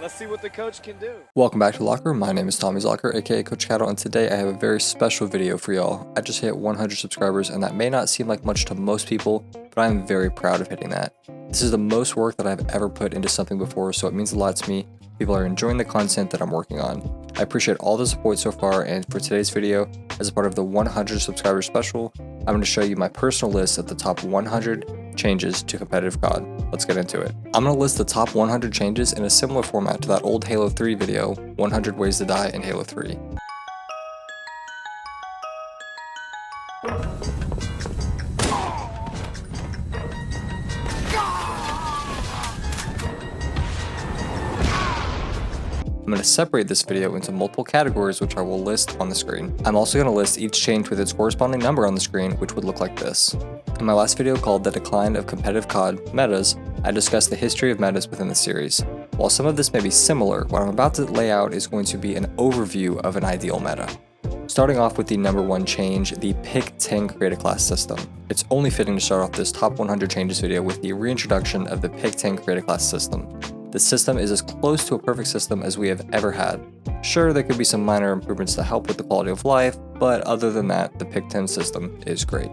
Let's see what the coach can do. Welcome back to Locker. My name is Tommy's Locker, aka Coach Cattle, and today I have a very special video for y'all. I just hit 100 subscribers, and that may not seem like much to most people, but I'm very proud of hitting that. This is the most work that I've ever put into something before, so it means a lot to me. People are enjoying the content that I'm working on. I appreciate all the support so far, and for today's video, as a part of the 100 subscriber special, I'm going to show you my personal list of the top 100 changes to competitive COD. Let's get into it. I'm going to list the top 100 changes in a similar format to that old Halo 3 video, 100 Ways to Die in Halo 3. I'm going to separate this video into multiple categories, which I will list on the screen. I'm also going to list each change with its corresponding number on the screen, which would look like this. In my last video called The Decline of Competitive COD Metas, I discussed the history of metas within the series. While some of this may be similar, what I'm about to lay out is going to be an overview of an ideal meta. Starting off with the number one change, the Pick 10 Create a Class system. It's only fitting to start off this top 100 changes video with the reintroduction of the Pick 10 Create a Class system. The system is as close to a perfect system as we have ever had. Sure, there could be some minor improvements to help with the quality of life, but other than that, the Pick 10 system is great.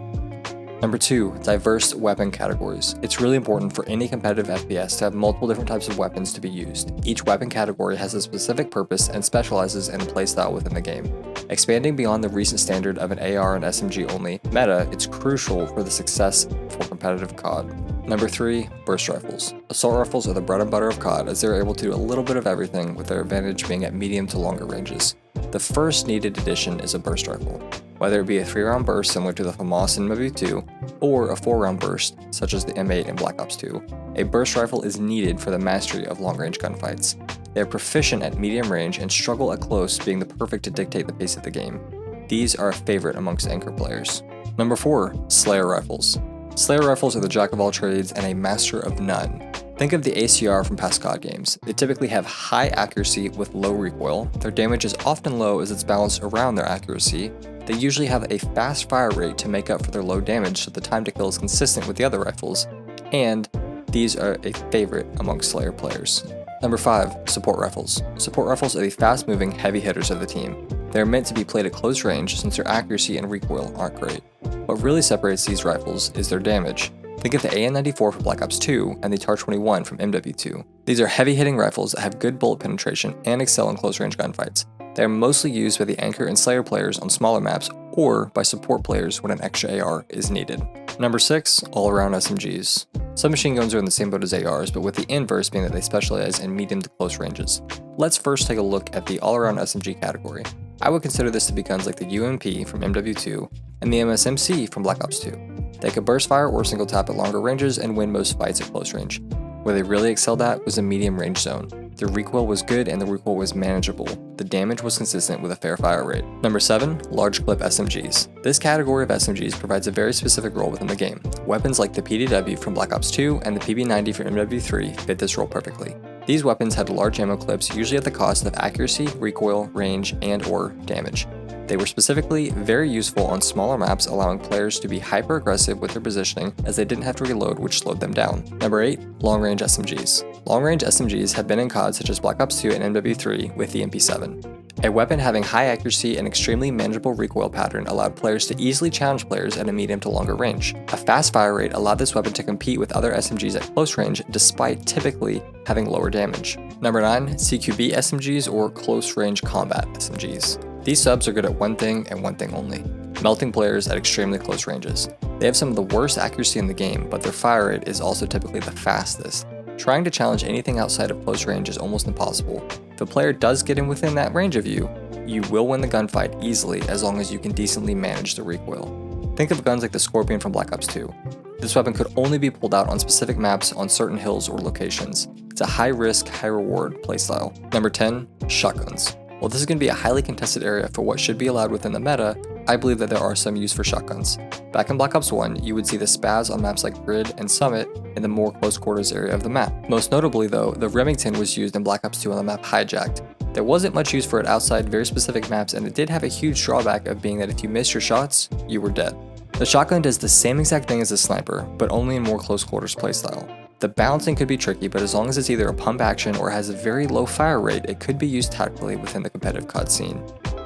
Number 2, diverse weapon categories. It's really important for any competitive FPS to have multiple different types of weapons to be used. Each weapon category has a specific purpose and specializes in a playstyle within the game. Expanding beyond the recent standard of an AR and SMG only meta, it's crucial for the success for competitive COD. Number 3, burst rifles. Assault rifles are the bread and butter of COD as they're able to do a little bit of everything, with their advantage being at medium to longer ranges. The first needed addition is a burst rifle. Whether it be a 3-round burst similar to the FAMAS in MW2, or a 4-round burst such as the M8 in Black Ops 2, a burst rifle is needed for the mastery of long-range gunfights. They are proficient at medium range and struggle at close, being the perfect to dictate the pace of the game. These are a favorite amongst anchor players. Number 4, Slayer rifles. Slayer rifles are the jack of all trades and a master of none. Think of the ACR from past COD games. They typically have high accuracy with low recoil. Their damage is often low as it's balanced around their accuracy. They usually have a fast fire rate to make up for their low damage, so the time to kill is consistent with the other rifles, and these are a favorite amongst Slayer players. Number 5, support rifles. Support rifles are the fast-moving heavy hitters of the team. They are meant to be played at close range since their accuracy and recoil aren't great. What really separates these rifles is their damage. Think of the AN-94 from Black Ops 2 and the TAR-21 from MW2. These are heavy-hitting rifles that have good bullet penetration and excel in close-range gunfights. They are mostly used by the Anchor and Slayer players on smaller maps or by support players when an extra AR is needed. Number 6, all-around SMGs. Submachine guns are in the same boat as ARs, but with the inverse being that they specialize in medium to close ranges. Let's first take a look at the all-around SMG category. I would consider this to be guns like the UMP from MW2 and the MSMC from Black Ops 2. They could burst fire or single tap at longer ranges and win most fights at close range. Where they really excelled at was a medium range zone. Their recoil was good and the recoil was manageable. The damage was consistent with a fair fire rate. Number 7, large clip SMGs. This category of SMGs provides a very specific role within the game. Weapons like the PDW from Black Ops 2 and the PB90 from MW3 fit this role perfectly. These weapons had large ammo clips, usually at the cost of accuracy, recoil, range, and/or damage. They were specifically very useful on smaller maps, allowing players to be hyper-aggressive with their positioning as they didn't have to reload, which slowed them down. Number 8, long-range SMGs. Long-range SMGs have been in COD such as Black Ops 2 and MW3 with the MP7. A weapon having high accuracy and extremely manageable recoil pattern allowed players to easily challenge players at a medium to longer range. A fast fire rate allowed this weapon to compete with other SMGs at close range despite typically having lower damage. Number 9, CQB SMGs or close range combat SMGs. These subs are good at one thing and one thing only: melting players at extremely close ranges. They have some of the worst accuracy in the game, but their fire rate is also typically the fastest. Trying to challenge anything outside of close range is almost impossible. If a player does get in within that range of you, you will win the gunfight easily as long as you can decently manage the recoil. Think of guns like the Scorpion from Black Ops 2. This weapon could only be pulled out on specific maps on certain hills or locations. It's a high risk, high reward playstyle. Number 10, shotguns. While this is going to be a highly contested area for what should be allowed within the meta, I believe that there are some use for shotguns. Back in Black Ops 1, you would see the Spaz on maps like Grid and Summit in the more close quarters area of the map. Most notably though, the Remington was used in Black Ops 2 on the map Hijacked. There wasn't much use for it outside very specific maps, and it did have a huge drawback of being that if you missed your shots, you were dead. The shotgun does the same exact thing as the sniper, but only in more close quarters playstyle. The balancing could be tricky, but as long as it's either a pump action or has a very low fire rate, it could be used tactically within the competitive COD scene.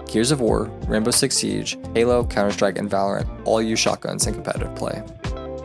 Gears of War, Rainbow Six Siege, Halo, Counter-Strike, and Valorant all use shotguns in competitive play.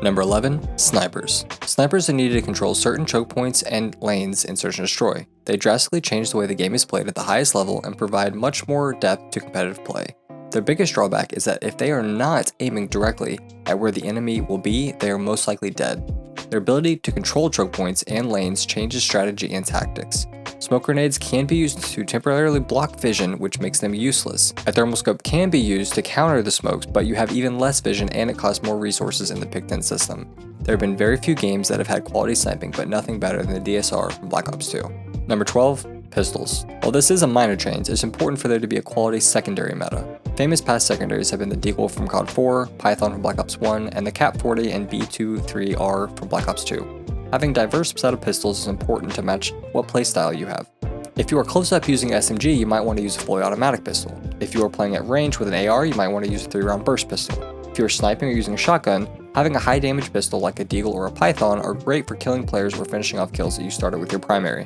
Number 11. Snipers. Snipers are needed to control certain choke points and lanes in Search and Destroy. They drastically change the way the game is played at the highest level and provide much more depth to competitive play. Their biggest drawback is that if they are not aiming directly at where the enemy will be, they are most likely dead. Their ability to control choke points and lanes changes strategy and tactics. Smoke grenades can be used to temporarily block vision, which makes them useless. A thermal scope can be used to counter the smokes, but you have even less vision and it costs more resources in the pick-10 system. There have been very few games that have had quality sniping, but nothing better than the DSR from Black Ops 2. Number 12. Pistols. While this is a minor change, it's important for there to be a quality secondary meta. Famous past secondaries have been the Deagle from COD 4, Python from Black Ops 1, and the Cap 40 and B23R from Black Ops 2. Having a diverse set of pistols is important to match what playstyle you have. If you are close up using SMG, you might want to use a fully automatic pistol. If you are playing at range with an AR, you might want to use a 3-round burst pistol. If you are sniping or using a shotgun, having a high damage pistol like a Deagle or a Python are great for killing players or finishing off kills that you started with your primary.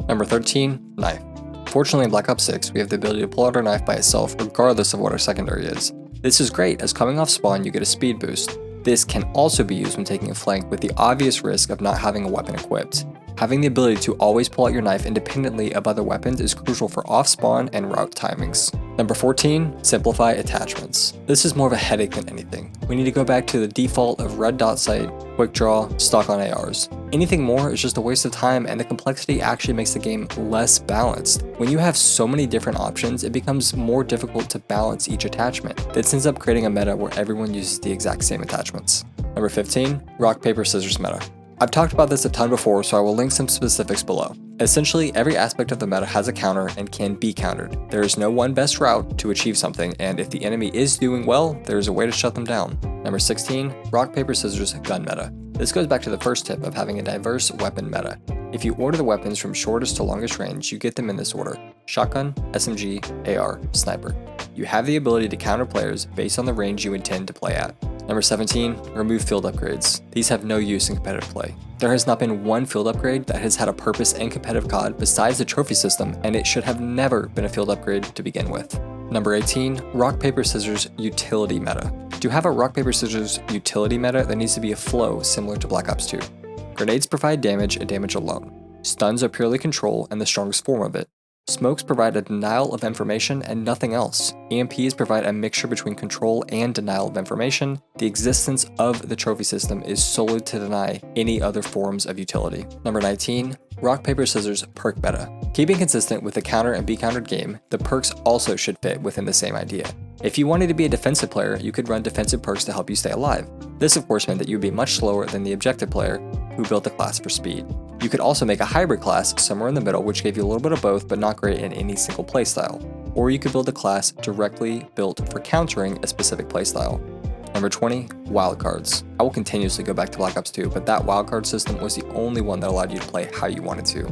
Number 13. Knife. Fortunately in Black Ops 6, we have the ability to pull out our knife by itself regardless of what our secondary is. This is great as coming off spawn you get a speed boost. This can also be used when taking a flank with the obvious risk of not having a weapon equipped. Having the ability to always pull out your knife independently of other weapons is crucial for off-spawn and route timings. Number 14. Simplify attachments. This is more of a headache than anything. We need to go back to the default of red dot sight, quick draw, stock on ARs. Anything more is just a waste of time and the complexity actually makes the game less balanced. When you have so many different options, it becomes more difficult to balance each attachment. This ends up creating a meta where everyone uses the exact same attachments. Number 15. Rock, paper, scissors meta. I've talked about this a ton before, so I will link some specifics below. Essentially, every aspect of the meta has a counter and can be countered. There is no one best route to achieve something, and if the enemy is doing well, there is a way to shut them down. Number 16. Rock, paper, scissors gun meta. This goes back to the first tip of having a diverse weapon meta. If you order the weapons from shortest to longest range, you get them in this order: shotgun, SMG, AR, sniper. You have the ability to counter players based on the range you intend to play at. Number 17. Remove field upgrades. These have no use in competitive play. There has not been one field upgrade that has had a purpose in competitive COD besides the trophy system, and it should have never been a field upgrade to begin with. Number 18. Rock, paper, scissors utility meta. To have a rock, paper, scissors utility meta, there needs to be a flow similar to Black Ops 2. Grenades provide damage and damage alone. Stuns are purely control and the strongest form of it. Smokes provide a denial of information and nothing else. EMPs provide a mixture between control and denial of information. The existence of the trophy system is solely to deny any other forms of utility. Number 19. Rock, paper, scissors perk meta. Keeping consistent with the counter and be countered game, the perks also should fit within the same idea. If you wanted to be a defensive player, you could run defensive perks to help you stay alive. This of course meant that you would be much slower than the objective player who built the class for speed. You could also make a hybrid class somewhere in the middle which gave you a little bit of both but not great in any single playstyle. Or you could build a class directly built for countering a specific playstyle. Number 20. Wildcards. I will continuously go back to Black Ops 2, but that wildcard system was the only one that allowed you to play how you wanted to.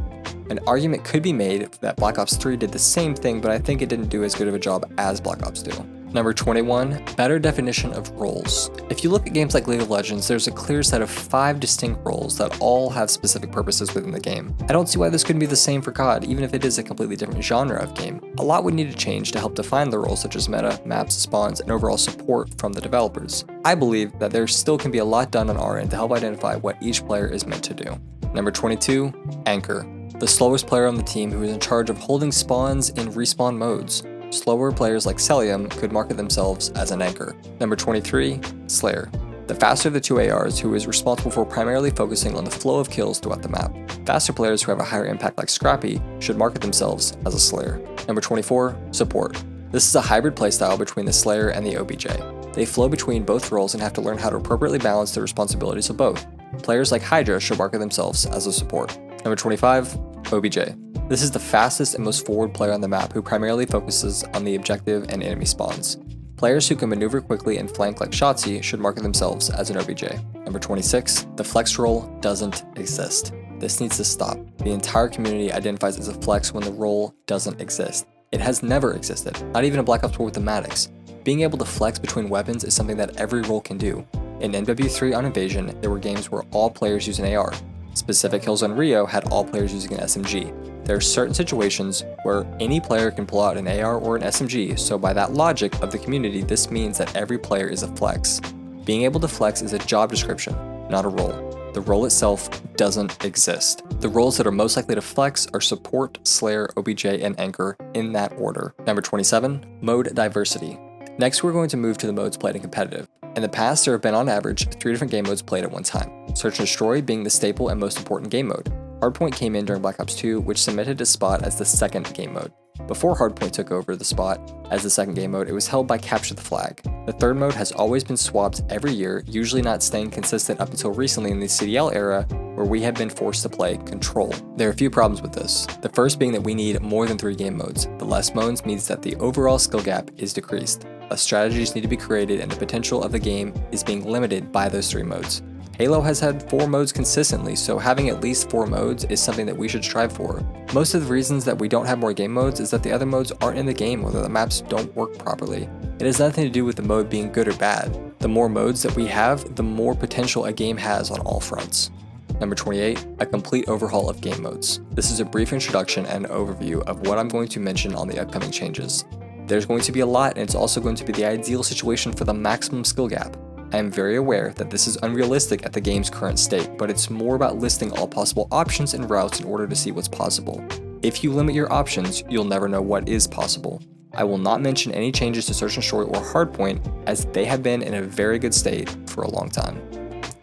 An argument could be made that Black Ops 3 did the same thing, but I think it didn't do as good of a job as Black Ops 2. Number 21. Better definition of roles. If you look at games like League of Legends, there's a clear set of 5 distinct roles that all have specific purposes within the game. I don't see why this couldn't be the same for COD, even if it is a completely different genre of game. A lot would need to change to help define the roles such as meta, maps, spawns, and overall support from the developers. I believe that there still can be a lot done on our end to help identify what each player is meant to do. Number 22. Anchor. The slowest player on the team who is in charge of holding spawns in respawn modes. Slower players like Celium could market themselves as an anchor. Number 23. Slayer. The faster of the two ARs who is responsible for primarily focusing on the flow of kills throughout the map. Faster players who have a higher impact like Scrappy should market themselves as a Slayer. Number 24. Support. This is a hybrid playstyle between the Slayer and the OBJ. They flow between both roles and have to learn how to appropriately balance the responsibilities of both. Players like Hydra should market themselves as a support. Number 25. OBJ. This is the fastest and most forward player on the map who primarily focuses on the objective and enemy spawns. Players who can maneuver quickly and flank like Shotzi should market themselves as an OBJ. Number 26. The flex role doesn't exist. This needs to stop. The entire community identifies as a flex when the role doesn't exist. It has never existed, not even in Black Ops 4 with the Maddox. Being able to flex between weapons is something that every role can do. In MW3 on Invasion, there were games where all players use an AR. Specific Hills on Rio had all players using an SMG. There are certain situations where any player can pull out an AR or an SMG, so by that logic of the community, this means that every player is a flex. Being able to flex is a job description, not a role. The role itself doesn't exist. The roles that are most likely to flex are Support, Slayer, OBJ, and Anchor, in that order. Number 27, Mode Diversity. Next, we're going to move to the modes played in competitive. In the past, there have been on average 3 different game modes played at one time, Search and Destroy being the staple and most important game mode. Hardpoint came in during Black Ops 2, which cemented its spot as the second game mode. Before Hardpoint took over the spot as the second game mode, it was held by Capture the Flag. The third mode has always been swapped every year, usually not staying consistent up until recently in the CDL era, where we have been forced to play Control. There are a few problems with this. The first being that we need more than 3 game modes. The less modes means that the overall skill gap is decreased. Less strategies need to be created, and the potential of the game is being limited by those 3 modes. Halo has had 4 modes consistently, so having at least 4 modes is something that we should strive for. Most of the reasons that we don't have more game modes is that the other modes aren't in the game or that the maps don't work properly. It has nothing to do with the mode being good or bad. The more modes that we have, the more potential a game has on all fronts. Number 28, a complete overhaul of game modes. This is a brief introduction and overview of what I'm going to mention on the upcoming changes. There's going to be a lot, and it's also going to be the ideal situation for the maximum skill gap. I am very aware that this is unrealistic at the game's current state, but it's more about listing all possible options and routes in order to see what's possible. If you limit your options, you'll never know what is possible. I will not mention any changes to Search and Destroy or Hardpoint, as they have been in a very good state for a long time.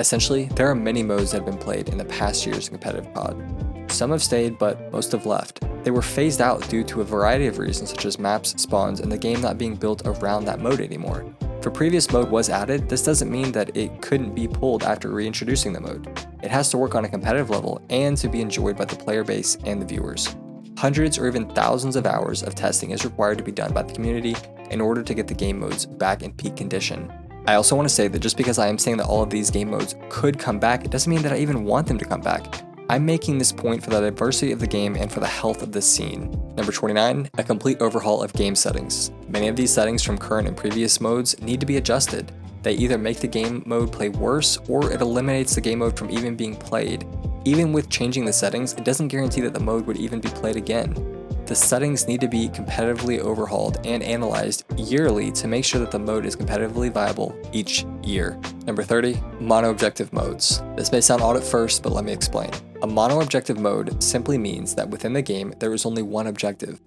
Essentially, there are many modes that have been played in the past years in competitive COD. Some have stayed, but most have left. They were phased out due to a variety of reasons such as maps, spawns, and the game not being built around that mode anymore. If a previous mode was added, this doesn't mean that it couldn't be pulled after reintroducing the mode. It has to work on a competitive level and to be enjoyed by the player base and the viewers. Hundreds or even thousands of hours of testing is required to be done by the community in order to get the game modes back in peak condition. I also want to say that just because I am saying that all of these game modes could come back, it doesn't mean that I even want them to come back. I'm making this point for the diversity of the game and for the health of the scene. Number 29, a complete overhaul of game settings. Many of these settings from current and previous modes need to be adjusted. They either make the game mode play worse, or it eliminates the game mode from even being played. Even with changing the settings, it doesn't guarantee that the mode would even be played again. The settings need to be competitively overhauled and analyzed yearly to make sure that the mode is competitively viable each year. Number 30, mono-objective modes. This may sound odd at first, but let me explain. A mono-objective mode simply means that within the game, there is only one objective.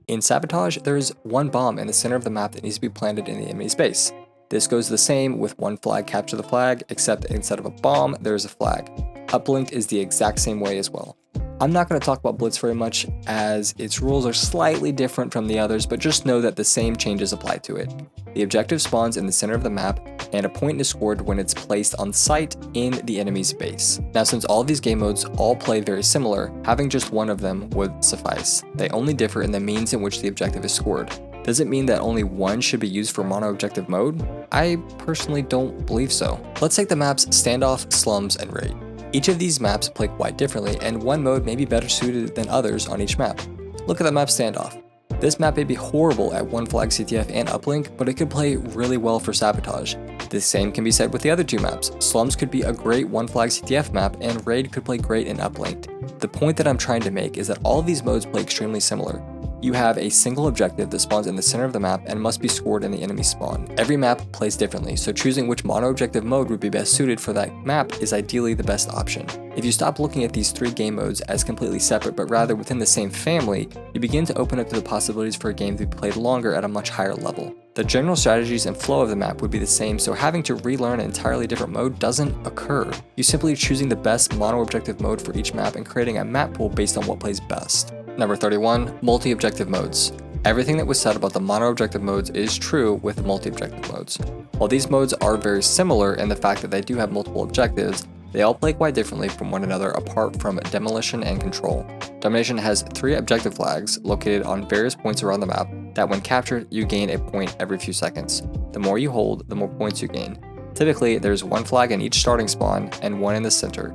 In Sabotage, there is one bomb in the center of the map that needs to be planted in the enemy's base. This goes the same with one flag Capture the Flag, except instead of a bomb, there is a flag. Uplink is the exact same way as well. I'm not going to talk about Blitz very much as its rules are slightly different from the others, but just know that the same changes apply to it. The objective spawns in the center of the map, and a point is scored when it's placed on site in the enemy's base. Now, since all of these game modes all play very similar, having just one of them would suffice. They only differ in the means in which the objective is scored. Does it mean that only one should be used for mono-objective mode? I personally don't believe so. Let's take the maps Standoff, Slums, and Raid. Each of these maps play quite differently, and one mode may be better suited than others on each map. Look at the map Standoff. This map may be horrible at one flag CTF and Uplink, but it could play really well for Sabotage. The same can be said with the other two maps. Slums could be a great one flag CTF map, and Raid could play great in Uplinked. The point that I'm trying to make is that all of these modes play extremely similar. You have a single objective that spawns in the center of the map and must be scored in the enemy spawn. Every map plays differently, so choosing which mono-objective mode would be best suited for that map is ideally the best option. If you stop looking at these 3 game modes as completely separate, but rather within the same family, you begin to open up to the possibilities for a game to be played longer at a much higher level. The general strategies and flow of the map would be the same, so having to relearn an entirely different mode doesn't occur. You simply choosing the best mono-objective mode for each map and creating a map pool based on what plays best. Number 31, multi-objective modes. Everything that was said about the mono-objective modes is true with multi-objective modes. While these modes are very similar in the fact that they do have multiple objectives, they all play quite differently from one another apart from Demolition and Control. Domination has 3 objective flags located on various points around the map that when captured, you gain a point every few seconds. The more you hold, the more points you gain. Typically, there's 1 flag in each starting spawn and 1 in the center.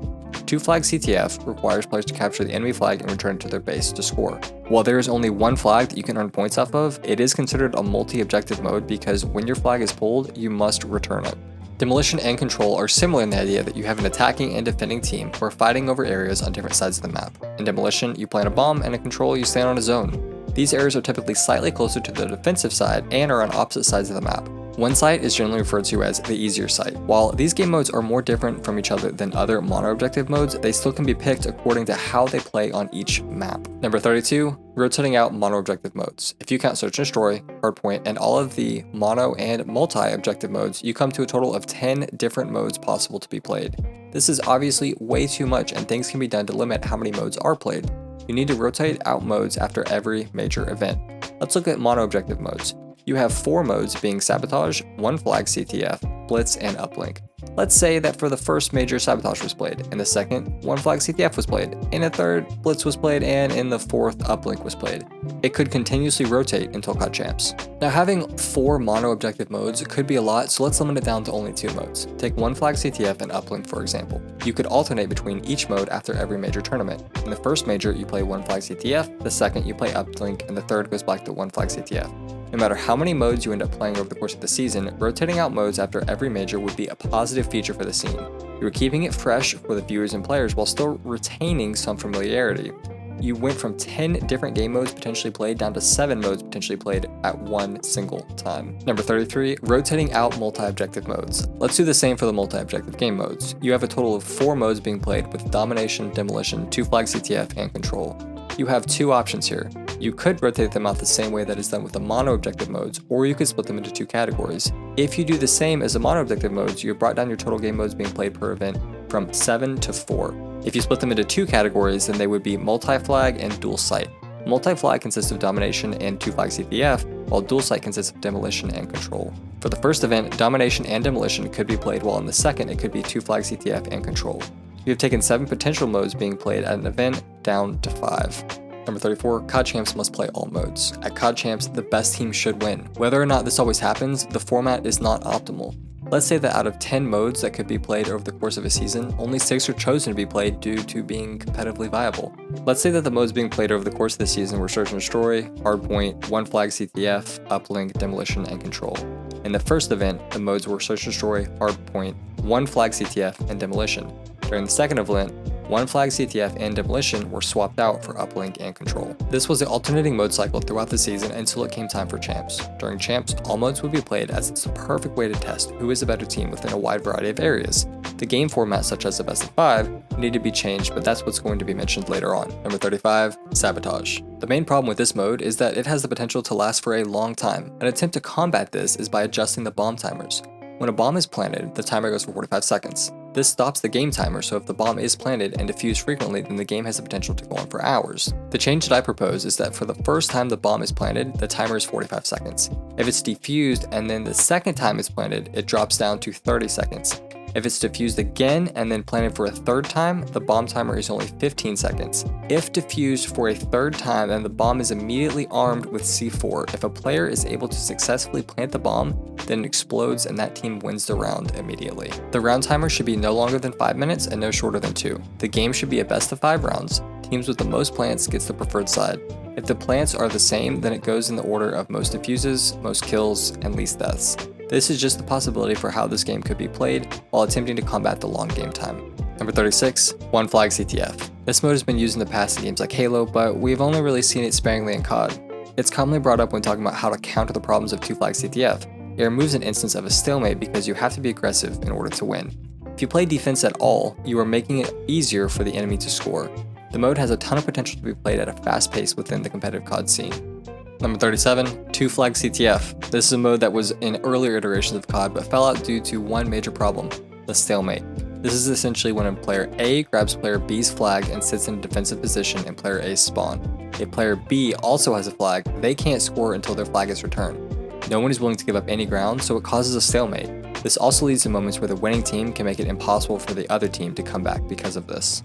2 flag CTF requires players to capture the enemy flag and return it to their base to score. While there is only 1 flag that you can earn points off of, it is considered a multi-objective mode because when your flag is pulled, you must return it. Demolition and Control are similar in the idea that you have an attacking and defending team who are fighting over areas on different sides of the map. In Demolition, you plant a bomb, and in Control, you stand on a zone. These areas are typically slightly closer to the defensive side and are on opposite sides of the map. One site is generally referred to as the easier site. While these game modes are more different from each other than other mono-objective modes, they still can be picked according to how they play on each map. Number 32, rotating out mono-objective modes. If you count Search and Destroy, Hardpoint, and all of the mono and multi-objective modes, you come to a total of 10 different modes possible to be played. This is obviously way too much, and things can be done to limit how many modes are played. You need to rotate out modes after every major event. Let's look at mono-objective modes. You have 4 modes being Sabotage, 1 flag CTF, Blitz, and Uplink. Let's say that for the first major Sabotage was played, in the second, 1 flag CTF was played, in the third, Blitz was played, and in the fourth, Uplink was played. It could continuously rotate until COD champs. Now having 4 mono-objective modes could be a lot, so let's limit it down to only 2 modes. Take 1 flag CTF and Uplink for example. You could alternate between each mode after every major tournament. In the first major, you play 1 flag CTF, the second you play Uplink, and the third goes back to 1 flag CTF. No matter how many modes you end up playing over the course of the season, rotating out modes after every major would be a positive feature for the scene. You are keeping it fresh for the viewers and players while still retaining some familiarity. You went from 10 different game modes potentially played down to 7 modes potentially played at one single time. Number 33, rotating out multi-objective modes. Let's do the same for the multi-objective game modes. You have a total of 4 modes being played with Domination, Demolition, 2 flag CTF, and Control. You have 2 options here. You could rotate them out the same way that is done with the mono-objective modes, or you could split them into 2 categories. If you do the same as the mono-objective modes, you have brought down your total game modes being played per event from 7 to 4. If you split them into 2 categories, then they would be multi-flag and dual site. Multi-flag consists of Domination and 2 flag CTF, while dual site consists of Demolition and Control. For the first event, Domination and Demolition could be played, while in the second it could be 2 flag CTF and Control. You have taken 7 potential modes being played at an event down to 5. Number 34, COD champs must play all modes. At COD champs, the best team should win. Whether or not this always happens, the format is not optimal. Let's say that out of 10 modes that could be played over the course of a season, only 6 are chosen to be played due to being competitively viable. Let's say that the modes being played over the course of the season were Search and Destroy, Hardpoint, 1 flag CTF, Uplink, Demolition, and Control. In the first event, the modes were Search and Destroy, Hardpoint, 1 flag CTF, and Demolition. During the second event, 1 flag CTF and Demolition were swapped out for Uplink and Control. This was the alternating mode cycle throughout the season until it came time for champs. During champs, all modes would be played as it's the perfect way to test who is a better team within a wide variety of areas. The game format, such as the best of 5, need to be changed, but that's what's going to be mentioned later on. Number 35, Sabotage. The main problem with this mode is that it has the potential to last for a long time. An attempt to combat this is by adjusting the bomb timers. When a bomb is planted, the timer goes for 45 seconds. This stops the game timer, so if the bomb is planted and defused frequently, then the game has the potential to go on for hours. The change that I propose is that for the first time the bomb is planted, the timer is 45 seconds. If it's defused and then the second time it's planted, it drops down to 30 seconds. If it's defused again and then planted for a third time, the bomb timer is only 15 seconds. If defused for a third time, then the bomb is immediately armed with C4. If a player is able to successfully plant the bomb, then it explodes and that team wins the round immediately. The round timer should be no longer than 5 minutes and no shorter than 2. The game should be a best of 5 rounds. Teams with the most plants gets the preferred side. If the plants are the same, then it goes in the order of most defuses, most kills, and least deaths. This is just the possibility for how this game could be played while attempting to combat the long game time. Number 36, 1 flag CTF. This mode has been used in the past in games like Halo, but we've only really seen it sparingly in COD. It's commonly brought up when talking about how to counter the problems of 2 flag CTF. It removes an instance of a stalemate because you have to be aggressive in order to win. If you play defense at all, you are making it easier for the enemy to score. The mode has a ton of potential to be played at a fast pace within the competitive COD scene. Number 37, 2 flag CTF. This is a mode that was in earlier iterations of COD but fell out due to one major problem, the stalemate. This is essentially when a player A grabs player B's flag and sits in a defensive position in player A's spawn. If player B also has a flag, they can't score until their flag is returned. No one is willing to give up any ground, so it causes a stalemate. This also leads to moments where the winning team can make it impossible for the other team to come back because of this.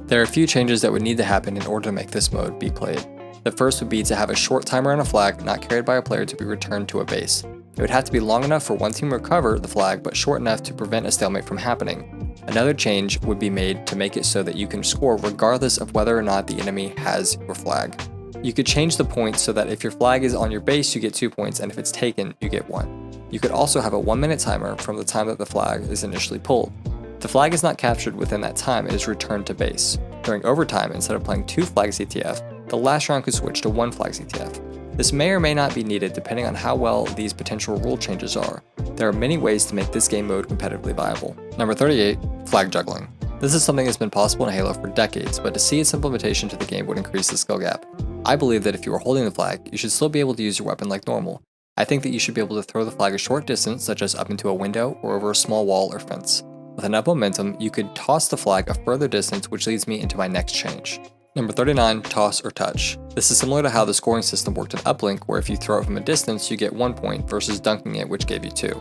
There are a few changes that would need to happen in order to make this mode be played. The first would be to have a short timer on a flag not carried by a player to be returned to a base. It would have to be long enough for one team to recover the flag, but short enough to prevent a stalemate from happening. Another change would be made to make it so that you can score regardless of whether or not the enemy has your flag. You could change the points so that if your flag is on your base, you get 2 points, and if it's taken, you get 1. You could also have a 1-minute timer from the time that the flag is initially pulled. If the flag is not captured within that time, it is returned to base. During overtime, instead of playing 2 flag CTF, the last round could switch to 1 flag CTF. This may or may not be needed depending on how well these potential rule changes are. There are many ways to make this game mode competitively viable. Number 38, flag juggling. This is something that's been possible in Halo for decades, but to see its implementation to the game would increase the skill gap. I believe that if you are holding the flag, you should still be able to use your weapon like normal. I think that you should be able to throw the flag a short distance, such as up into a window or over a small wall or fence. With enough momentum, you could toss the flag a further distance, which leads me into my next change. Number 39, toss or touch. This is similar to how the scoring system worked in Uplink, where if you throw it from a distance, you get 1 point versus dunking it, which gave you 2.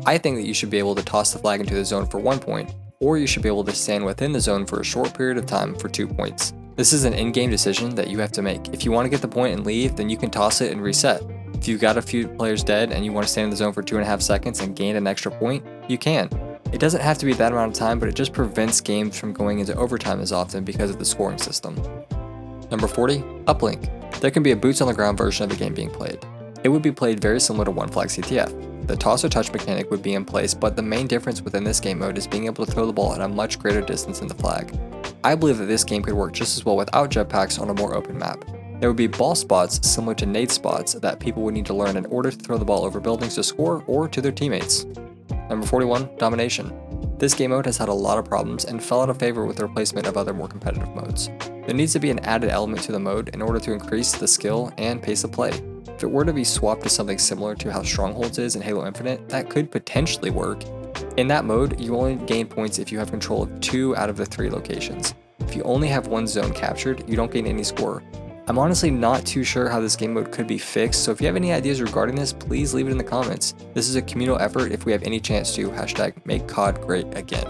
I think that you should be able to toss the flag into the zone for 1 point, or you should be able to stand within the zone for a short period of time for 2 points. This is an in-game decision that you have to make. If you want to get the point and leave, then you can toss it and reset. If you've got a few players dead and you want to stand in the zone for 2.5 seconds and gain an extra point, you can. It doesn't have to be that amount of time, but it just prevents games from going into overtime as often because of the scoring system. Number 40, Uplink. There can be a boots on the ground version of the game being played. It would be played very similar to 1 flag CTF. The toss or touch mechanic would be in place, but the main difference within this game mode is being able to throw the ball at a much greater distance than the flag. I believe that this game could work just as well without jetpacks on a more open map. There would be ball spots similar to nade spots that people would need to learn in order to throw the ball over buildings to score or to their teammates. Number 41, Domination. This game mode has had a lot of problems and fell out of favor with the replacement of other more competitive modes. There needs to be an added element to the mode in order to increase the skill and pace of play. If it were to be swapped to something similar to how Strongholds is in Halo Infinite, that could potentially work. In that mode, you only gain points if you have control of 2 out of the 3 locations. If you only have 1 zone captured, you don't gain any score. I'm honestly not too sure how this game mode could be fixed, so if you have any ideas regarding this, please leave it in the comments. This is a communal effort if we have any chance to #make COD great again.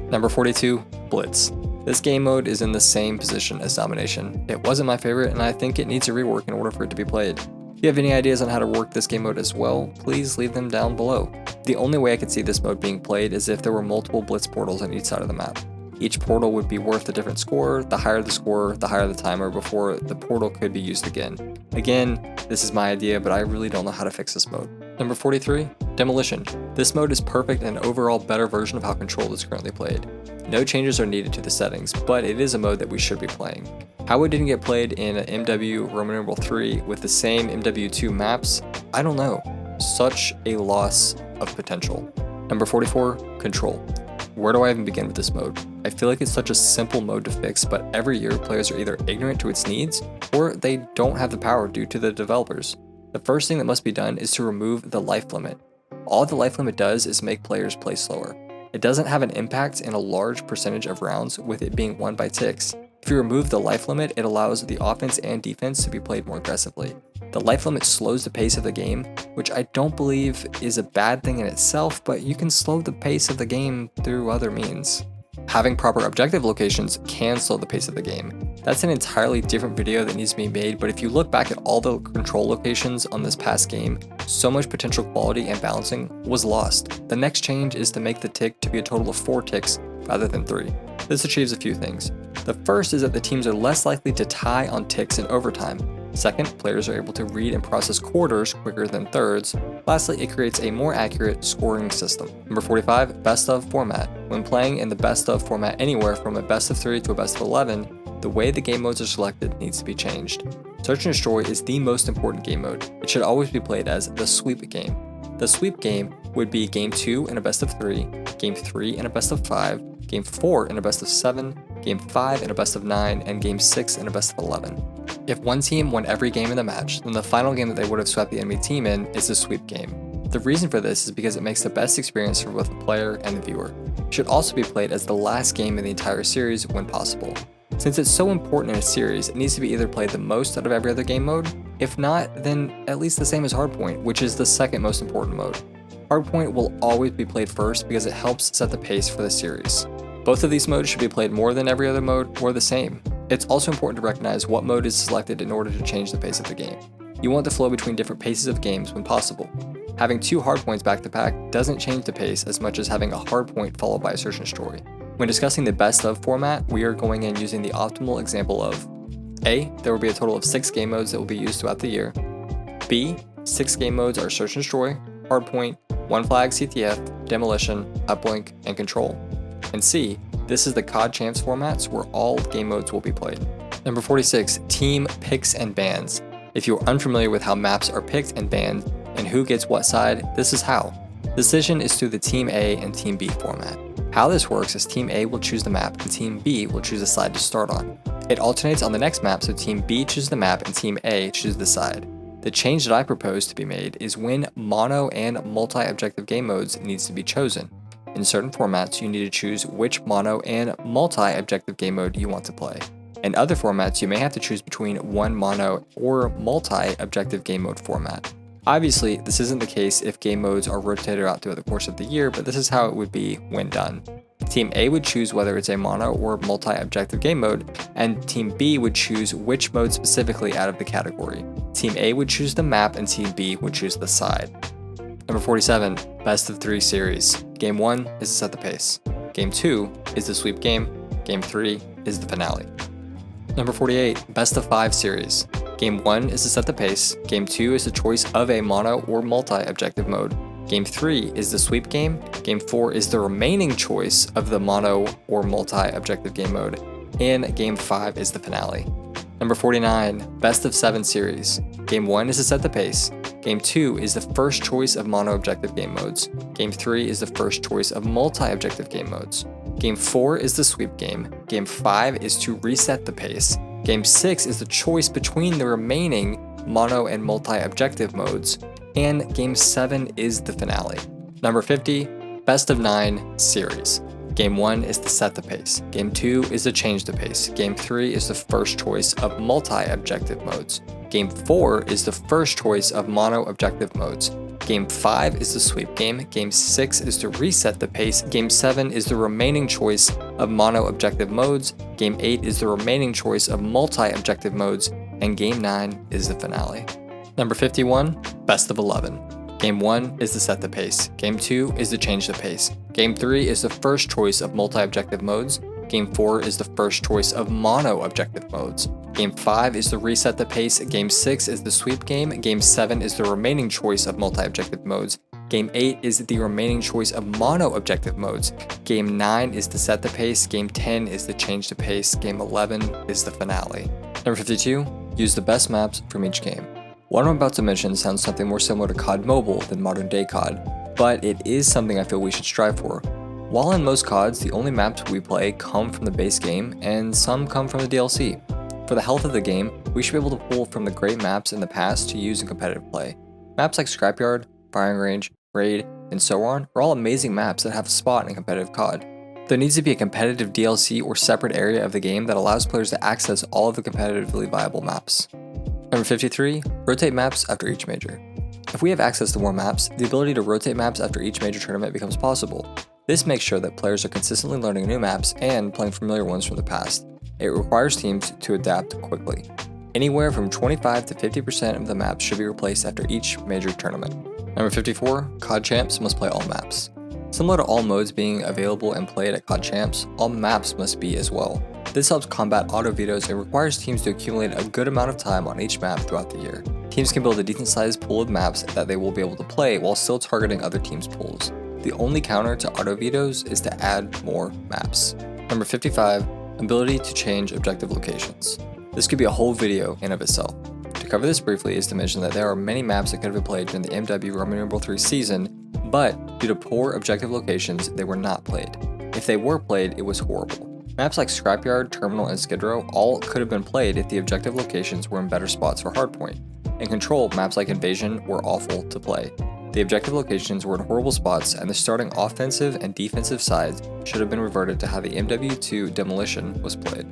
Number 42, Blitz. This game mode is in the same position as Domination. It wasn't my favorite, and I think it needs a rework in order for it to be played. If you have any ideas on how to work this game mode as well, please leave them down below. The only way I could see this mode being played is if there were multiple Blitz portals on each side of the map. Each portal would be worth a different score. The higher the score, the higher the timer before the portal could be used again. Again, this is my idea, but I really don't know how to fix this mode. Number 43, Demolition. This mode is perfect and an overall better version of how Control is currently played. No changes are needed to the settings, but it is a mode that we should be playing. How it didn't get played in an MW Roman numeral 3 with the same MW2 maps, I don't know. Such a loss of potential. Number 44, Control. Where do I even begin with this mode? I feel like it's such a simple mode to fix, but every year players are either ignorant to its needs or they don't have the power due to the developers. The first thing that must be done is to remove the life limit. All the life limit does is make players play slower. It doesn't have an impact in a large percentage of rounds, with it being won by ticks. If you remove the life limit, it allows the offense and defense to be played more aggressively. The life limit slows the pace of the game, which I don't believe is a bad thing in itself, but you can slow the pace of the game through other means. Having proper objective locations can slow the pace of the game. That's an entirely different video that needs to be made, but if you look back at all the control locations on this past game, so much potential quality and balancing was lost. The next change is to make the tick to be a total of 4 ticks rather than 3. This achieves a few things. The first is that the teams are less likely to tie on ticks in overtime. Second, players are able to read and process quarters quicker than thirds. Lastly, it creates a more accurate scoring system. Number 45, best of format. When playing in the best of format anywhere from a best of 3 to a best of 11, the way the game modes are selected needs to be changed. Search and Destroy is the most important game mode. It should always be played as the sweep game. The sweep game would be Game 2 in a best of 3, Game 3 in a best of 5, Game 4 in a best of 7, Game 5 in a best of 9, and Game 6 in a best of 11. If one team won every game in the match, then the final game that they would have swept the enemy team in is the sweep game. The reason for this is because it makes the best experience for both the player and the viewer. It should also be played as the last game in the entire series when possible. Since it's so important in a series, it needs to be either played the most out of every other game mode. If not, then at least the same as Hardpoint, which is the second most important mode. Hardpoint will always be played first because it helps set the pace for the series. Both of these modes should be played more than every other mode or the same. It's also important to recognize what mode is selected in order to change the pace of the game. You want the flow between different paces of games when possible. Having 2 hardpoints back to back doesn't change the pace as much as having a hardpoint followed by a search and destroy. When discussing the best of format, we are going in using the optimal example of A, there will be a total of 6 game modes that will be used throughout the year. B, 6 game modes are search and destroy, hardpoint, 1 flag CTF, Demolition, Uplink, and Control. And C, this is the COD Champs formats where all game modes will be played. Number 46, Team Picks and Bans. If you are unfamiliar with how maps are picked and banned and who gets what side, this is how. The decision is through the Team A and Team B format. How this works is Team A will choose the map and Team B will choose a side to start on. It alternates on the next map, so Team B chooses the map and Team A chooses the side. The change that I propose to be made is when mono and multi-objective game modes needs to be chosen. In certain formats, you need to choose which mono and multi-objective game mode you want to play. In other formats, you may have to choose between one mono or multi-objective game mode format. Obviously, this isn't the case if game modes are rotated out throughout the course of the year, but this is how it would be when done. Team A would choose whether it's a mono or multi-objective game mode, and Team B would choose which mode specifically out of the category. Team A would choose the map and Team B would choose the side. Number 47, Best of 3 series. Game 1 is to set the pace. Game 2 is the sweep game. Game 3 is the finale. Number 48, Best of 5 series. Game 1 is to set the pace. Game 2 is the choice of a mono or multi-objective mode. Game 3 is the sweep game. Game 4 is the remaining choice of the mono or multi-objective game mode. And Game 5 is the finale. Number 49, Best of 7 series. Game 1 is to set the pace. Game 2 is the first choice of mono-objective game modes. Game 3 is the first choice of multi-objective game modes. Game 4 is the sweep game. Game 5 is to reset the pace. Game 6 is the choice between the remaining mono and multi-objective modes. And Game 7 is the finale. Number 50, Best of 9 series. Game 1 is to set the pace. Game 2 is to change the pace. Game 3 is the first choice of multi-objective modes. Game 4 is the first choice of mono-objective modes. Game 5 is the sweep game. Game 6 is to reset the pace. Game 7 is the remaining choice of mono-objective modes. Game 8 is the remaining choice of multi-objective modes. And Game 9 is the finale. Number 51, Best of 11. Game 1 is to set the pace. Game 2 is to change the pace. Game 3 is the first choice of multi-objective modes. Game 4 is the first choice of mono-objective modes. Game 5 is to reset the pace. Game 6 is the sweep game. Game 7 is the remaining choice of multi-objective modes. Game 8 is the remaining choice of mono-objective modes. Game 9 is to set the pace. Game 10 is to change the pace. Game 11 is the finale. Number 52, use the best maps from each game. What I'm about to mention sounds something more similar to COD Mobile than modern day COD, but it is something I feel we should strive for. While in most CODs, the only maps we play come from the base game, and some come from the DLC. For the health of the game, we should be able to pull from the great maps in the past to use in competitive play. Maps like Scrapyard, Firing Range, Raid, and so on are all amazing maps that have a spot in competitive COD. There needs to be a competitive DLC or separate area of the game that allows players to access all of the competitively viable maps. Number 53, rotate maps after each major. If we have access to more maps, the ability to rotate maps after each major tournament becomes possible. This makes sure that players are consistently learning new maps and playing familiar ones from the past. It requires teams to adapt quickly. Anywhere from 25 to 50% of the maps should be replaced after each major tournament. Number 54, COD Champs must play all maps. Similar to all modes being available and played at COD Champs, all maps must be as well. This helps combat auto vetoes and requires teams to accumulate a good amount of time on each map throughout the year. Teams can build a decent sized pool of maps that they will be able to play while still targeting other teams' pools. The only counter to auto vetoes is to add more maps. Number 55, ability to change objective locations. This could be a whole video in of itself. To cover this briefly is to mention that there are many maps that could have been played during the MW Roman numeral 3 season, but due to poor objective locations, they were not played. If they were played, it was horrible. Maps like Scrapyard, Terminal, and Skid Row all could have been played if the objective locations were in better spots for Hardpoint. In Control, maps like Invasion were awful to play. The objective locations were in horrible spots, and the starting offensive and defensive sides should have been reverted to how the MW2 Demolition was played.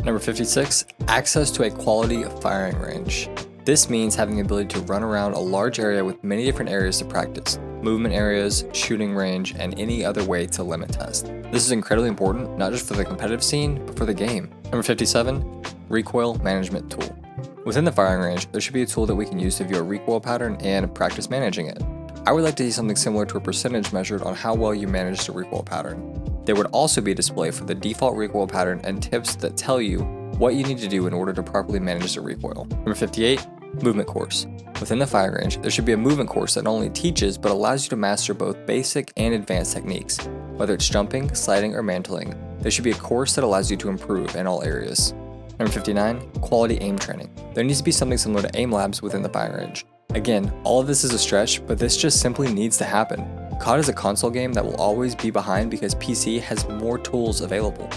Number 56, access to a quality firing range. This means having the ability to run around a large area with many different areas to practice, movement areas, shooting range, and any other way to limit test. This is incredibly important, not just for the competitive scene, but for the game. Number 57, recoil management tool. Within the firing range, there should be a tool that we can use to view a recoil pattern and practice managing it. I would like to see something similar to a percentage measured on how well you manage the recoil pattern. There would also be a display for the default recoil pattern and tips that tell you what you need to do in order to properly manage the recoil. Number 58, Movement course. Within the firing range, there should be a movement course that not only teaches but allows you to master both basic and advanced techniques. Whether it's jumping, sliding, or mantling, there should be a course that allows you to improve in all areas. Number 59, quality aim training. There needs to be something similar to aim labs within the firing range. Again, all of this is a stretch, but this just simply needs to happen. COD is a console game that will always be behind because PC has more tools available.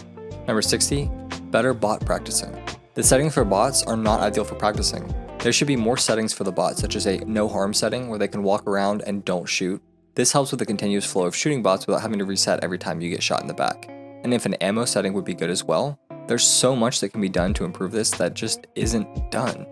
Number 60, better bot practicing. The settings for bots are not ideal for practicing. There should be more settings for the bot, such as a no harm setting where they can walk around and don't shoot. This helps with the continuous flow of shooting bots without having to reset every time you get shot in the back. And if an ammo setting would be good as well, there's so much that can be done to improve this that just isn't done.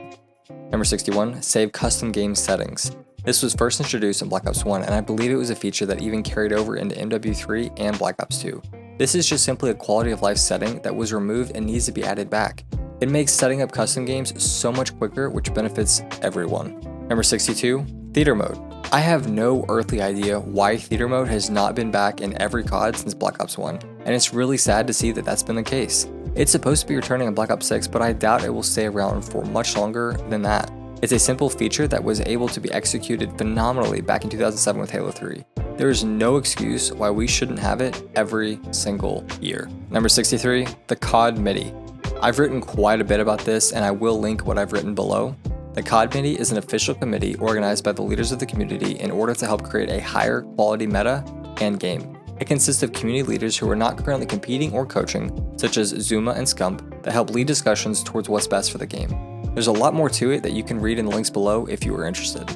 Number 61, save custom game settings. This was first introduced in Black Ops 1, and I believe it was a feature that even carried over into MW3 and Black Ops 2. This is just simply a quality of life setting that was removed and needs to be added back. It makes setting up custom games so much quicker, which benefits everyone. Number 62, theater mode. I have no earthly idea why theater mode has not been back in every COD since Black Ops 1, and it's really sad to see that that's been the case. It's supposed to be returning in Black Ops 6, but I doubt it will stay around for much longer than that. It's a simple feature that was able to be executed phenomenally back in 2007 with Halo 3. There is no excuse why we shouldn't have it every single year. Number 63, the CoDmittee. I've written quite a bit about this, and I will link what I've written below. The CoDmittee is an official committee organized by the leaders of the community in order to help create a higher quality meta and game. It consists of community leaders who are not currently competing or coaching, such as Zuma and Scump, that help lead discussions towards what's best for the game. There's a lot more to it that you can read in the links below if you are interested.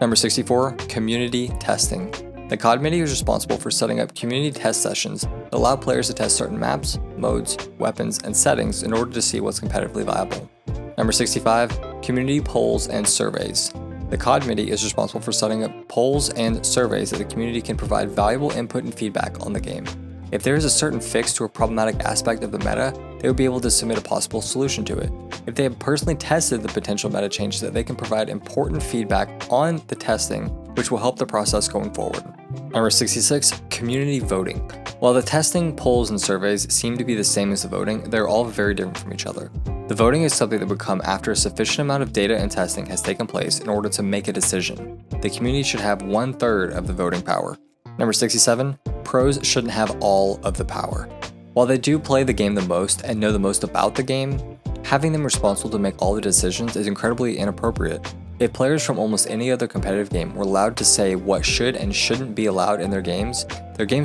Number 64, community testing. The CoDmittee is responsible for setting up community test sessions that allow players to test certain maps, modes, weapons, and settings in order to see what's competitively viable. Number 65, community polls and surveys. The CoDmittee is responsible for setting up polls and surveys that the community can provide valuable input and feedback on the game. If there is a certain fix to a problematic aspect of the meta, they will be able to submit a possible solution to it. If they have personally tested the potential meta changes, that they can provide important feedback on the testing, which will help the process going forward. Number 66, community voting. While the testing, polls, and surveys seem to be the same as the voting, they're all very different from each other. The voting is something that would come after a sufficient amount of data and testing has taken place in order to make a decision. The community should have 1/3 of the voting power. Number 67, pros shouldn't have all of the power. While they do play the game the most and know the most about the game, having them responsible to make all the decisions is incredibly inappropriate. If players from almost any other competitive game were allowed to say what should and shouldn't be allowed in their games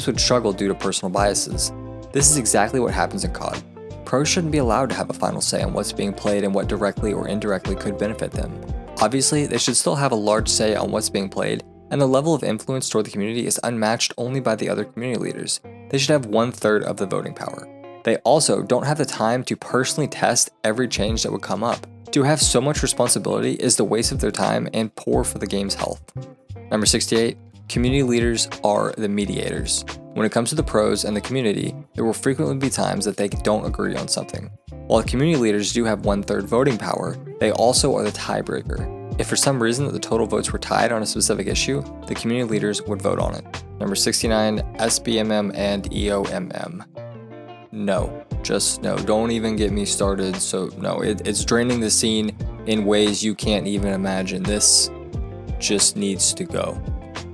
would struggle due to personal biases. This is exactly what happens in COD. Pros shouldn't be allowed to have a final say on what's being played and what directly or indirectly could benefit them. Obviously, they should still have a large say on what's being played, and the level of influence toward the community is unmatched only by the other community leaders. They should have 1/3 of the voting power. They also don't have the time to personally test every change that would come up. To have so much responsibility is the waste of their time and poor for the game's health. Number 68, community leaders are the mediators. When it comes to the pros and the community, there will frequently be times that they don't agree on something. While the community leaders do have 1/3 voting power, they also are the tiebreaker. If for some reason the total votes were tied on a specific issue, the community leaders would vote on it. Number 69, SBMM and EOMM. No, just no, don't even get me started. So no, it's draining the scene in ways you can't even imagine. This just needs to go,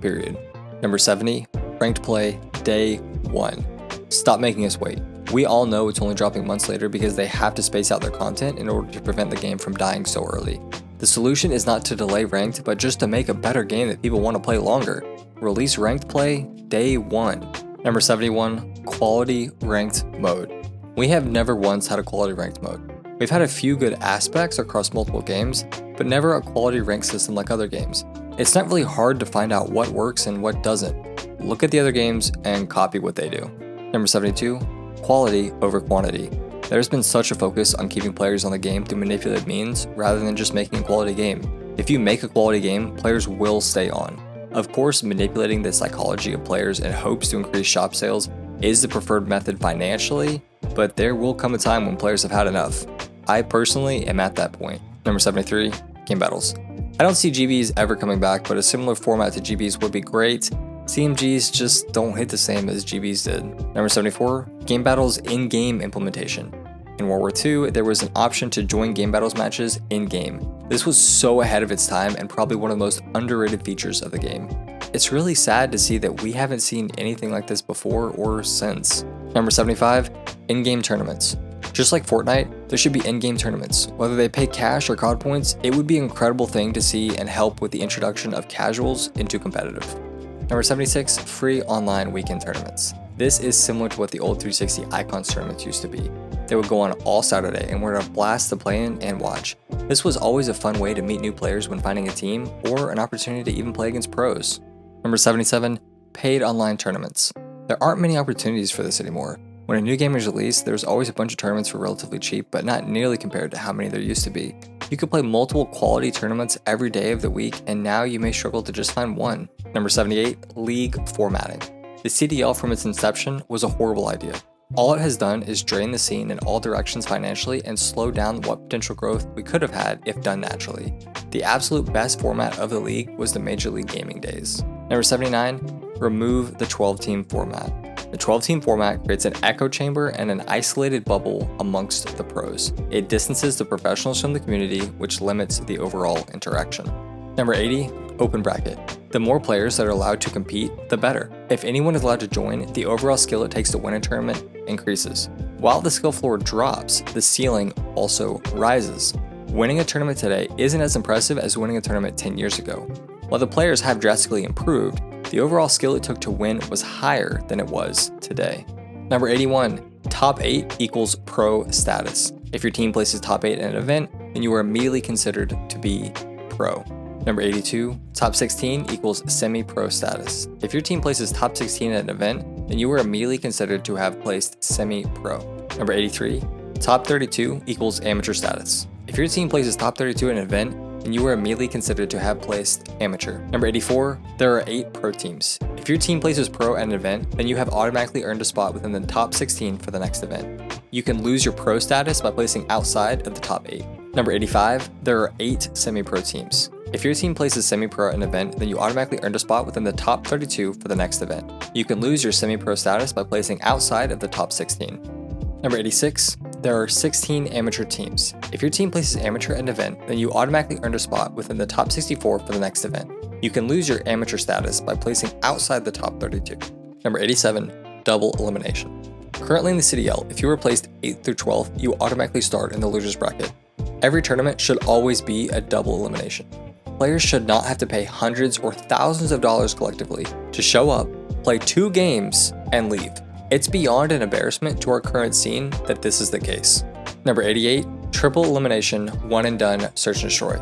period. Number 70, ranked play, day 1. Stop making us wait. We all know it's only dropping months later because they have to space out their content in order to prevent the game from dying so early. The solution is not to delay ranked, but just to make a better game that people want to play longer. Release ranked play, day 1. Number 71, quality ranked mode. We have never once had a quality ranked mode. We've had a few good aspects across multiple games, but never a quality ranked system like other games. It's not really hard to find out what works and what doesn't. Look at the other games and copy what they do. Number 72, quality over quantity. There's been such a focus on keeping players on the game through manipulated means rather than just making a quality game. If you make a quality game, players will stay on. Of course, manipulating the psychology of players in hopes to increase shop sales is the preferred method financially, but there will come a time when players have had enough. I personally am at that point. Number 73, game battles. I don't see GBs ever coming back, but a similar format to GBs would be great. CMGs just don't hit the same as GBs did. Number 74, game battles in-game implementation. In World War II, there was an option to join game battles matches in-game. This was so ahead of its time and probably one of the most underrated features of the game. It's really sad to see that we haven't seen anything like this before or since. Number 75, in-game tournaments. Just like Fortnite, there should be in-game tournaments. Whether they pay cash or COD points, it would be an incredible thing to see and help with the introduction of casuals into competitive. Number 76, free online weekend tournaments. This is similar to what the old 360 Icons tournaments used to be. They would go on all Saturday and were a blast to play in and watch. This was always a fun way to meet new players when finding a team, or an opportunity to even play against pros. Number 77, paid online tournaments. There aren't many opportunities for this anymore. When a new game is released, there's always a bunch of tournaments for relatively cheap, but not nearly compared to how many there used to be. You could play multiple quality tournaments every day of the week, and now you may struggle to just find one. Number 78, league formatting. The CDL from its inception was a horrible idea. All it has done is drain the scene in all directions financially and slow down what potential growth we could have had if done naturally. The absolute best format of the league was the Major League Gaming days. Number 79, remove the 12-team format. The 12-team format creates an echo chamber and an isolated bubble amongst the pros. It distances the professionals from the community, which limits the overall interaction. Number 80, open bracket. The more players that are allowed to compete, the better. If anyone is allowed to join, the overall skill it takes to win a tournament increases. While the skill floor drops, the ceiling also rises. Winning a tournament today isn't as impressive as winning a tournament 10 years ago. While the players have drastically improved, the overall skill it took to win was higher than it was today. Number 81, top 8 equals pro status. If your team places top 8 in an event, then you are immediately considered to be pro. Number 82, top 16 equals semi-pro status. If your team places top 16 at an event, then you are immediately considered to have placed semi-pro. Number 83, top 32 equals amateur status. If your team places top 32 at an event, then you are immediately considered to have placed amateur. Number 84, there are 8 pro teams. If your team places pro at an event, then you have automatically earned a spot within the top 16 for the next event. You can lose your pro status by placing outside of the top 8. Number 85, there are 8 semi-pro teams. If your team places semi-pro at an event, then you automatically earned a spot within the top 32 for the next event. You can lose your semi-pro status by placing outside of the top 16. Number 86, there are 16 amateur teams. If your team places amateur at an event, then you automatically earned a spot within the top 64 for the next event. You can lose your amateur status by placing outside the top 32. Number 87, double elimination. Currently in the CDL, if you were placed 8th through 12th, you automatically start in the losers bracket. Every tournament should always be a double elimination. Players should not have to pay hundreds or thousands of dollars collectively to show up, play 2 games, and leave. It's beyond an embarrassment to our current scene that this is the case. Number 88, triple elimination, one and done, search and destroy.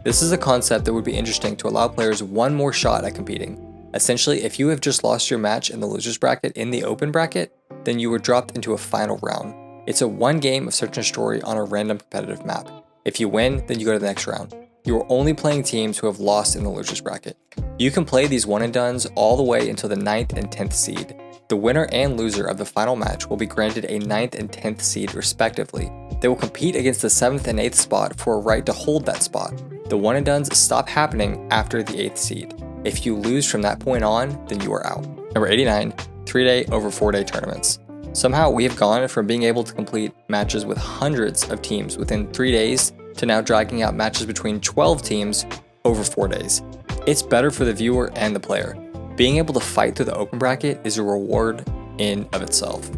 This is a concept that would be interesting to allow players one more shot at competing. Essentially, if you have just lost your match in the losers bracket in the open bracket, then you were dropped into a final round. It's a 1 game of search and destroy on a random competitive map. If you win, then you go to the next round. You are only playing teams who have lost in the losers bracket. You can play these one and dones all the way until the 9th and 10th seed. The winner and loser of the final match will be granted a 9th and 10th seed respectively. They will compete against the 7th and 8th spot for a right to hold that spot. The one and dones stop happening after the 8th seed. If you lose from that point on, then you are out. Number 89, 3-day over 4-day tournaments. Somehow we have gone from being able to complete matches with hundreds of teams within 3 days to now dragging out matches between 12 teams over 4 days. It's better for the viewer and the player. Being able to fight through the open bracket is a reward in of itself.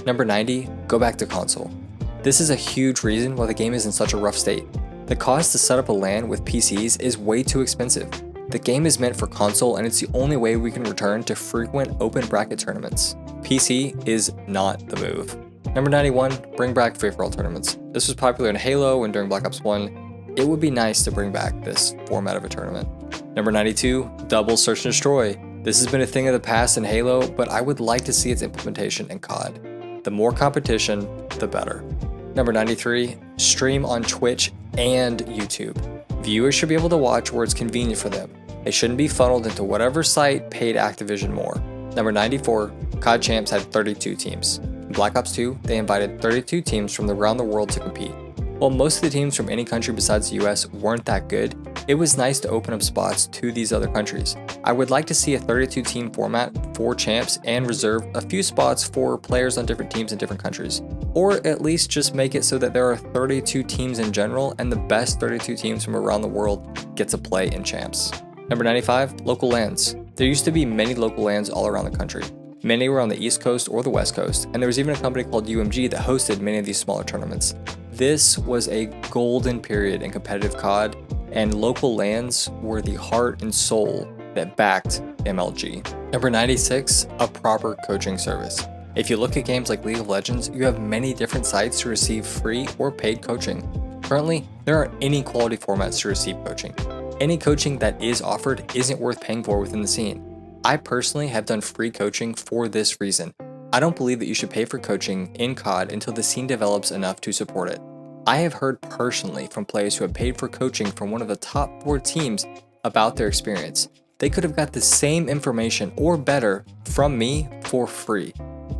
Number 90, go back to console. This is a huge reason why the game is in such a rough state. The cost to set up a LAN with PCs is way too expensive. The game is meant for console and it's the only way we can return to frequent open bracket tournaments. PC is not the move. Number 91, bring back free-for-all tournaments. This was popular in Halo and during Black Ops 1. It would be nice to bring back this format of a tournament. Number 92, double search and destroy. This has been a thing of the past in Halo, but I would like to see its implementation in COD. The more competition, the better. Number 93, stream on Twitch and YouTube. Viewers should be able to watch where it's convenient for them. They shouldn't be funneled into whatever site paid Activision more. Number 94, COD Champs had 32 teams. In Black Ops 2, they invited 32 teams from around the world to compete. While most of the teams from any country besides the US weren't that good, it was nice to open up spots to these other countries. I would like to see a 32 team format for champs and reserve a few spots for players on different teams in different countries. or at least just make it so that there are 32 teams in general and the best 32 teams from around the world get to play in champs. Number 95, local LANs. There used to be many local LANs all around the country. Many were on the East Coast or the West Coast, and there was even a company called UMG that hosted many of these smaller tournaments. This was a golden period in competitive COD, and local LANs were the heart and soul that backed MLG. Number 96, a proper coaching service. If you look at games like League of Legends, you have many different sites to receive free or paid coaching. Currently, there aren't any quality formats to receive coaching. Any coaching that is offered isn't worth paying for within the scene. I personally have done free coaching for this reason. I don't believe that you should pay for coaching in COD until the scene develops enough to support it. I have heard personally from players who have paid for coaching from one of the top 4 teams about their experience. They could have got the same information or better from me for free.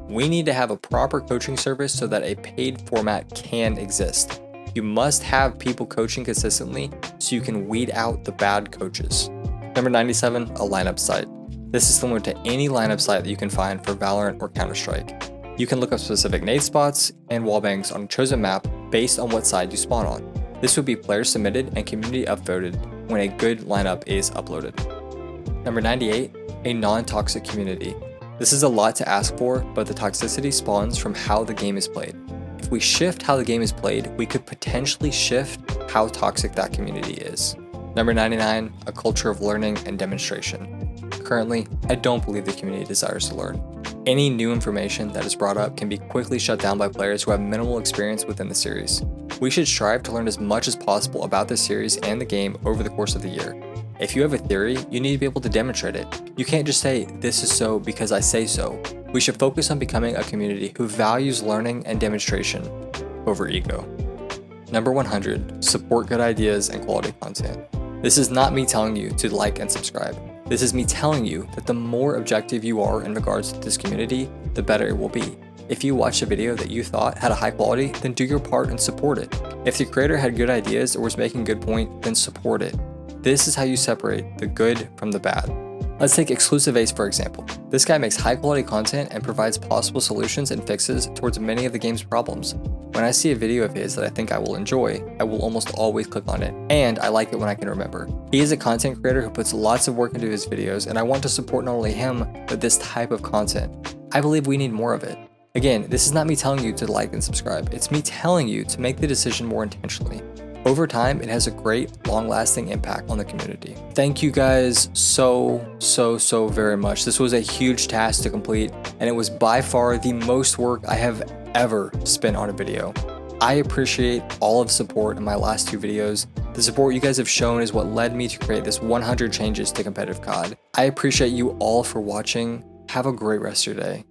We need to have a proper coaching service so that a paid format can exist. You must have people coaching consistently so you can weed out the bad coaches. Number 97, a lineup site. This is similar to any lineup site that you can find for Valorant or Counter-Strike. You can look up specific nade spots and wallbangs on a chosen map based on what side you spawn on. This would be player submitted and community upvoted when a good lineup is uploaded. Number 98, a non-toxic community. This is a lot to ask for, but the toxicity spawns from how the game is played. If we shift how the game is played, we could potentially shift how toxic that community is. Number 99, a culture of learning and demonstration. Currently, I don't believe the community desires to learn. Any new information that is brought up can be quickly shut down by players who have minimal experience within the series. We should strive to learn as much as possible about the series and the game over the course of the year. If you have a theory, you need to be able to demonstrate it. You can't just say, this is so because I say so. We should focus on becoming a community who values learning and demonstration over ego. Number 100, support good ideas and quality content. This is not me telling you to like and subscribe. This is me telling you that the more objective you are in regards to this community, the better it will be. If you watched a video that you thought had a high quality, then do your part and support it. If the creator had good ideas or was making a good point, then support it. This is how you separate the good from the bad. Let's take Exclusive Ace for example. This guy makes high quality content and provides possible solutions and fixes towards many of the game's problems. When I see a video of his that I think I will enjoy, I will almost always click on it, and I like it when I can remember. He is a content creator who puts lots of work into his videos, and I want to support not only him, but this type of content. I believe we need more of it. Again, this is not me telling you to like and subscribe, it's me telling you to make the decision more intentionally. Over time, it has a great, long-lasting impact on the community. Thank you guys so very much. This was a huge task to complete, and it was by far the most work I have ever spent on a video. I appreciate all of the support in my last 2 videos. The support you guys have shown is what led me to create this 100 changes to competitive COD. I appreciate you all for watching. Have a great rest of your day.